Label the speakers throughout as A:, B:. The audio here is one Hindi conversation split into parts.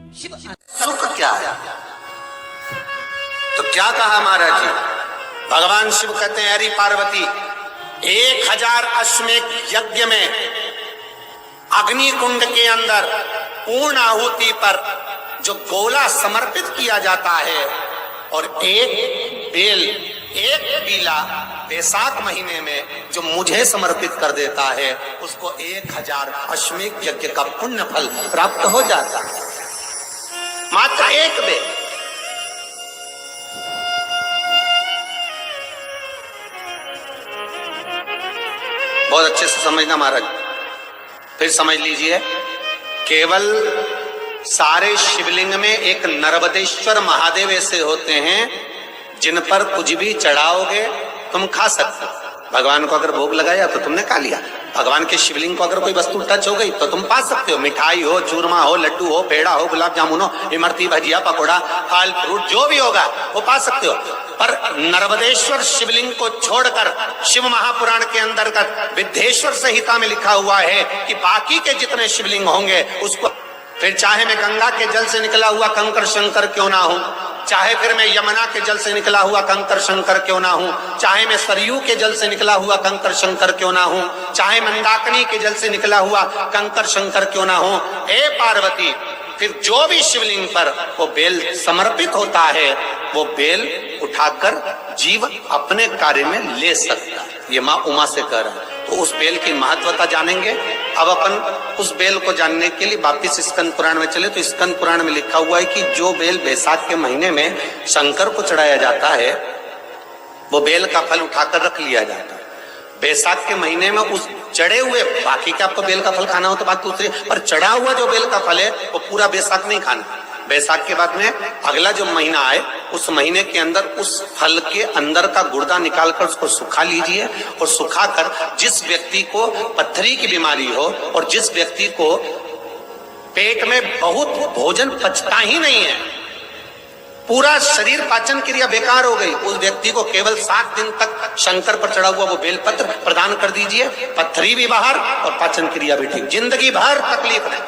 A: सुख क्या है? तो क्या कहा महाराज जी? भगवान शिव कहते हैं, अरे पार्वती, 1000 अश्वमेध यज्ञ में अग्नि कुंड के अंदर पूर्ण आहुति पर जो गोला समर्पित किया जाता है और एक बेल, एक पीला बैसाख महीने में जो मुझे समर्पित कर देता है, उसको 1000 अश्वमेध यज्ञ का पुण्य फल प्राप्त हो जाता है। मात्र एक बेल। बहुत अच्छे से समझना महाराज, फिर समझ लीजिए। केवल सारे शिवलिंग में एक नर्मदेश्वर महादेव ऐसे होते हैं जिन पर कुछ भी चढ़ाओगे तुम खा सकते हो। भगवान को अगर भोग लगाया तो तुमने खा लिया। भगवान के शिवलिंग को अगर कोई वस्तु टच हो गई तो तुम पा सकते हो। मिठाई हो, चूरमा हो, लड्डू हो, पेड़ा हो, गुलाब जामुन हो, इमरती, भजिया, पकौड़ा, फल फ्रूट जो भी होगा वो पा सकते हो। पर नर्मदेश्वर शिवलिंग को छोड़कर शिव महापुराण के अंतर्गत विद्धेश्वर संहिता में लिखा हुआ है कि बाकी के जितने शिवलिंग होंगे उसको, फिर चाहे मैं गंगा के जल से निकला हुआ कंकर शंकर क्यों ना हूं, चाहे फिर मैं यमुना के जल से निकला हुआ कंकर शंकर क्यों ना हूं, चाहे मैं सरयू के जल से निकला हुआ कंकर शंकर क्यों ना हूं, चाहे मंदाकिनी के जल से निकला हुआ कंकर शंकर क्यों ना हूं, हे पार्वती, फिर जो भी शिवलिंग पर वो बेल समर्पित होता है वो बेल उठाकर जीव अपने कार्य में ले सकता है। ये माँ उमा से कह रहा है। तो उस बेल की महत्वता जानेंगे। अब अपन उस बेल को जानने के लिए वापिस स्कंद पुराण में चले तो स्कंद पुराण में लिखा हुआ है कि जो बेल बैसाख के महीने में शंकर को चढ़ाया जाता है वो बेल का फल उठाकर रख लिया जाता है। बैसाख के महीने में उस चढ़े हुए, बाकी का आपको बेल का फल खाना हो तो बात दूसरी, पर चढ़ा हुआ जो बेल का फल है वो पूरा बैसाख नहीं खाना। बैसाख के बाद में अगला जो महीना आए उस महीने के अंदर उस फल के अंदर का गुर्दा निकालकर उसको सुखा लीजिए और सुखाकर जिस व्यक्ति को पत्थरी की बीमारी हो और जिस व्यक्ति को पेट में बहुत भोजन पचता ही नहीं है, पूरा शरीर पाचन क्रिया बेकार हो गई, उस व्यक्ति को केवल 7 दिन तक शंकर पर चढ़ा हुआ वो बेलपत्र प्रदान कर दीजिए। पत्थरी भी बाहर और पाचन क्रिया भी ठीक, जिंदगी भर तकलीफ नहीं।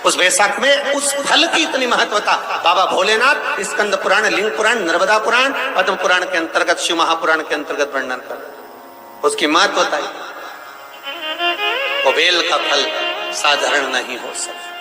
A: उस बैसाख में उस फल की इतनी महत्वता बाबा भोलेनाथ स्कंद पुराण, लिंग पुराण, नर्मदा पुराण, पद्म पुराण के अंतर्गत, शिव महापुराण के अंतर्गत वर्णन कर, उसकी महत्वता वो बेल का फल साधारण नहीं हो सकता।